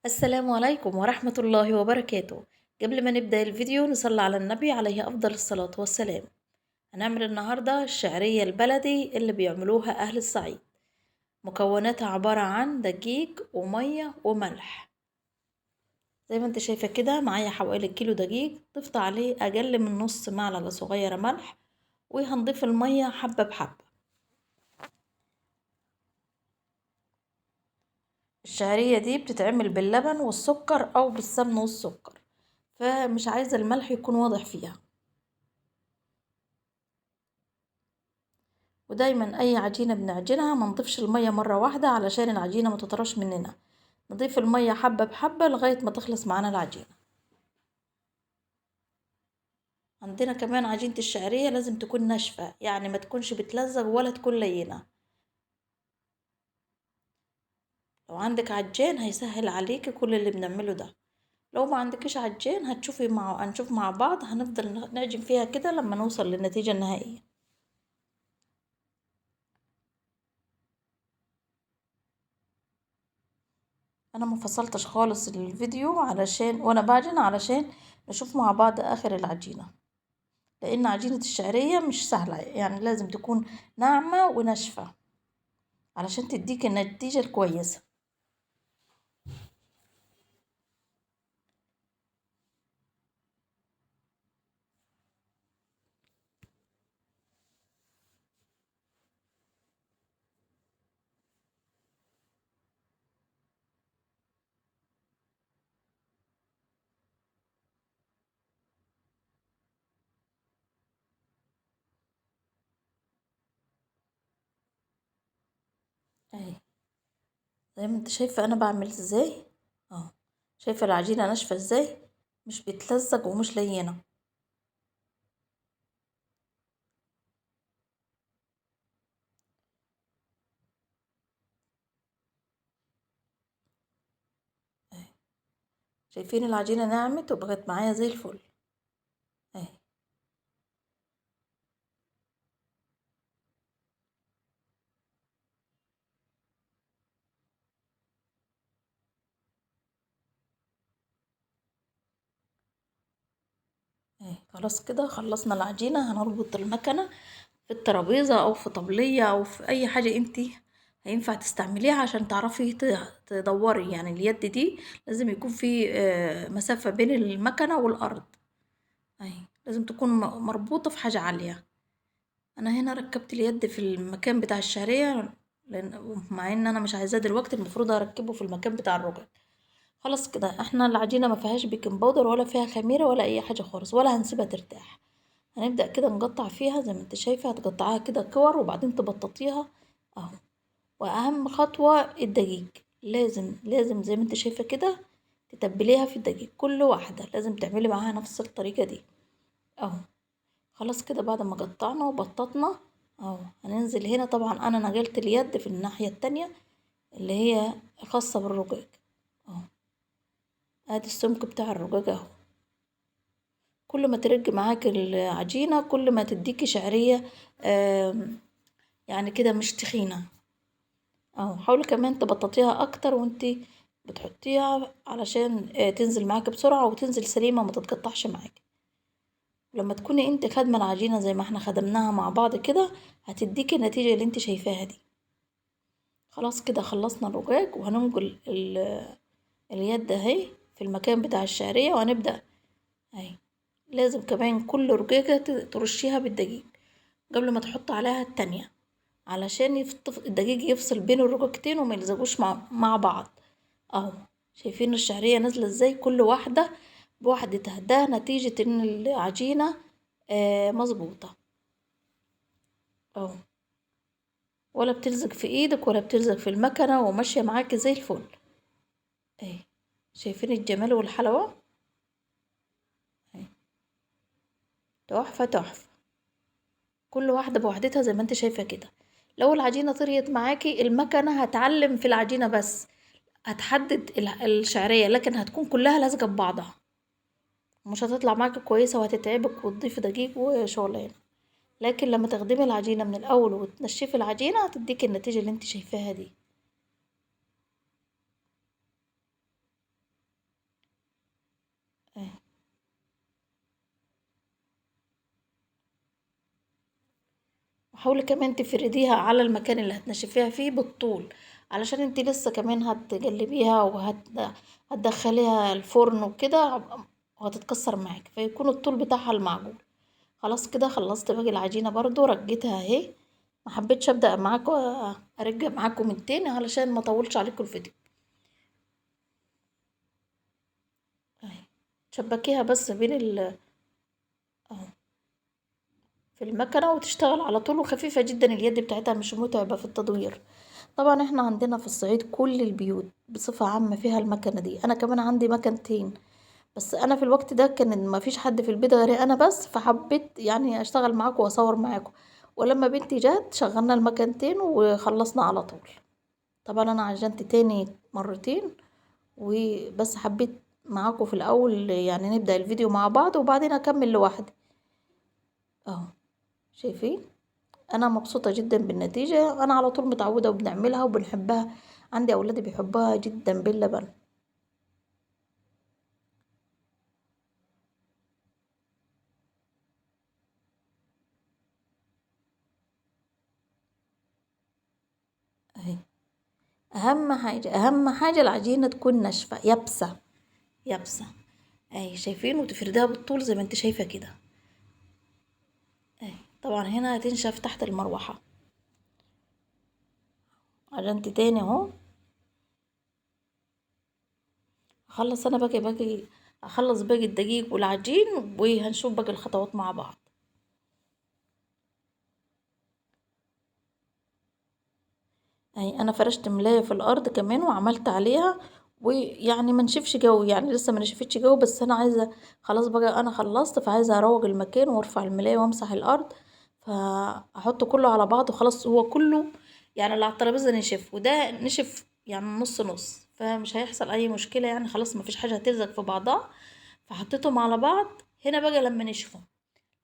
السلام عليكم ورحمة الله وبركاته. قبل ما نبدأ الفيديو نصلي على النبي عليه أفضل الصلاة والسلام. هنعمل النهاردة الشعرية البلدي اللي بيعملوها أهل الصعيد. مكوناتها عبارة عن دقيق ومية وملح. زي ما انت شايفة كده معايا حوالي كيلو دقيق، ضفت عليه أقل من نص معلقة صغيرة ملح، وهنضيف المية حبة بحبة. الشعرية دي بتتعمل باللبن والسكر أو بالسمن والسكر، فمش عايزة الملح يكون واضح فيها. ودايما اي عجينة بنعجنها ما نضيفش المية مرة واحدة علشان العجينة ما تطرش مننا، نضيف المية حبة بحبة لغاية ما تخلص معانا العجينة. عندنا كمان عجينة الشعرية لازم تكون ناشفة، يعني ما تكونش بتلزق ولا تكون لينة. لو عندك عجان هيسهل عليكي كل اللي بنعمله ده. لو ما عندكش عجان هنشوف مع بعض، هنفضل نعجن فيها كده لما نوصل للنتيجة النهائية. انا ما فصلتش خالص الفيديو علشان وانا بعجن علشان نشوف مع بعض اخر العجينة، لان عجينة الشعرية مش سهلة، يعني لازم تكون ناعمة وناشفة علشان تديك النتيجة الكويسة. اهي زي ما انت شايفة انا بعمل ازاي اهو. شايفة العجينة ناشفة ازاي، مش بتلزق ومش لينة. اهي شايفين العجينة نعمت وبقت معايا زي الفل. اهي اهي خلاص كده خلصنا العجينة. هنربط المكنة في الترابيزة او في طبلية او في اي حاجة انتي هينفع تستعمليها عشان تعرفي تدوري. يعني اليد دي لازم يكون في مسافة بين المكنة والارض. اهي لازم تكون مربوطة في حاجة عالية. انا هنا ركبت اليد في المكان بتاع الشعرية، لان مع ان انا مش عايزاه دلوقتي، المفروض اركبه في المكان بتاع الركب. خلاص كده احنا العجينة ما فيهاش بيكنج باودر ولا فيها خميرة ولا اي حاجة خالص، ولا هنسيبها ترتاح. هنبدأ كده نقطع فيها زي ما انت شايفة، هتقطعها كده كور وبعدين تبططيها اهو. واهم خطوة الدقيق، لازم زي ما انت شايفة كده تتبليها في الدقيق. كل واحدة لازم تعملي معاها نفس الطريقة دي اهو. خلاص كده بعد ما قطعنا وبططنا اهو، هننزل هنا. طبعا انا نقلت اليد في الناحية التانية اللي هي خاصة بالرقاق اهو. ادي السمك بتاع الرقاق اهو. كل ما ترج معاك العجينة كل ما تديكي شعرية يعني كده مش تخينة اهو. حاولي كمان تبططيها اكتر وانتي بتحطيها علشان تنزل معاك بسرعة وتنزل سليمة وما تتقطعش معاك. لما تكوني انت خدمة العجينة زي ما احنا خدمناها مع بعض كده هتديكي النتيجة اللي انت شايفاها دي. خلاص كده خلصنا الرقاق، وهننقل اليد اهي في المكان بتاع الشعرية وهنبدأ اهي. لازم كمان كل رقاقة ترشيها بالدقيق قبل ما تحط عليها التانية، علشان الدقيق يفصل بين الرقاقتين وما يلزقوش مع بعض اهو. شايفين الشعرية نازلة ازاي كل واحدة بوحدتها، ده نتيجة ان العجينة مظبوطة اهو. ولا بتلزق في ايدك ولا بتلزق في المكنة وماشية معاكي زي الفل اهي. شايفين الجمال والحلاوة اهي، تحفة تحفة. كل واحدة بوحدتها زي ما انت شايفة كده. لو العجينة طريت معاكي المكنة هتعلم في العجينة بس، هتحدد الشعرية، لكن هتكون كلها لازقة ببعضها، مش هتطلع معاكي كويسة وهتتعبك وتضيفي دقيق وشغلانة. لكن لما تخدمي العجينة من الأول وتنشفي العجينة هتديكي النتيجة اللي انت شايفاها دي. حاولي كمان تفرديها على المكان اللي هتنشفيها فيه بالطول، علشان انتي لسه كمان هتجلبيها هتدخليها الفرن وكده وهتتكسر معاكي، فيكون الطول بتاعها المعقول. خلاص كده خلصت باقي العجينة برضو، رجيتها اهي. ما حبيتش ابدأ معاكم ارجع معاكم من تاني علشان ما اطولش عليكم الفيديو. اهي تشبكيها بس بين اهو في المكنة وتشتغل على طول، وخفيفة جدا اليد بتاعتها مش متعبة في التدوير. طبعا احنا عندنا في الصعيد كل البيوت بصفة عامة فيها المكنة دي، انا كمان عندي مكنتين، بس انا في الوقت ده كان ما فيش حد في البيت غيري انا بس، فحبيت يعني اشتغل معاكم واصور معاكم. ولما بنتي جت شغلنا المكنتين وخلصنا على طول. طبعا انا عجنت تاني مرتين، وبس حبيت معاكم في الاول يعني نبدأ الفيديو مع بعض وبعدين اكمل لوحدي. اهو شايفين، انا مبسوطة جدا بالنتيجة، انا على طول متعودة وبنعملها وبنحبها، عندي اولادي بيحبوها جدا باللبن. اهي اهم حاجة العجينة تكون ناشفة يابسة يابسة. اهي شايفين، وتفردها بالطول زي ما انت شايفة كده. اهي طبعا هنا هتنشف تحت المروحة. عجنت تاني اهو. اخلص انا باقي اخلص باقي الدقيق والعجين وهنشوف باقي الخطوات مع بعض. اهي انا فرشت ملاية في الارض كمان وعملت عليها، ويعني ما نشفش جو، يعني لسه ما نشفتش جو، بس انا عايزه خلاص بقى انا خلصت، فعايزه اروج المكان وارفع الملاية وامسح الارض، فاحط كله على بعض وخلاص. هو كله يعني اللي على الترابيزه نشف وده نشف يعني نص نص، فمش هيحصل اي مشكله يعني، خلاص ما فيش حاجه هتلزق في بعضها. فحطيتهم على بعض. هنا بقى لما نشفوا،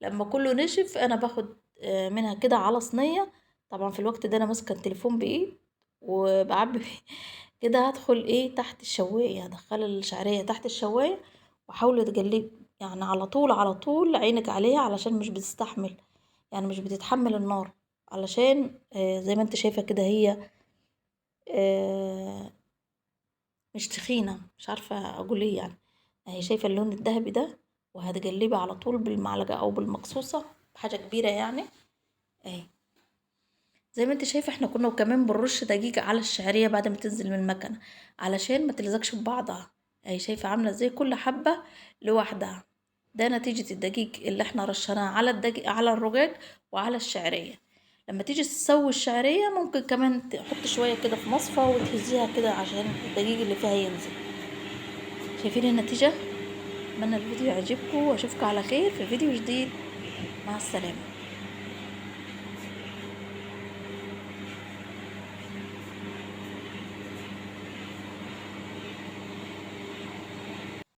لما كله نشف انا باخد منها كده على صينيه. طبعا في الوقت ده انا ماسكه التليفون بايد وبعبي كده. هدخل ايه تحت الشوايه، هدخل الشعريه تحت الشوايه واحاول تقلب يعني على طول على طول، عينك عليها علشان مش بتستحمل، يعني مش بتتحمل النار، علشان زي ما انت شايفه كده هي آه، مش تخينه، مش عارفه اقول ايه يعني. اهي شايفه اللون الذهبي ده، وهتقلبي على طول بالمعلقه او بالمقصوصه بحاجه كبيره يعني. اهي زي ما انت شايفه احنا كنا وكمان بنرش دقيق على الشعريه بعد ما تنزل من المكنه علشان ما تلزقش ببعضها. اهي شايفه عامله ازاي كل حبه لوحدها. ده نتيجه الدقيق اللي احنا رشناه على الدقيق على الرقاق وعلى الشعريه. لما تيجي تسوي الشعريه ممكن كمان تحط شويه كده في مصفى وتهزيها كده عشان الدقيق اللي فيها ينزل. شايفين النتيجه؟ اتمنى الفيديو يعجبكم واشوفكم على خير في فيديو جديد. مع السلامه.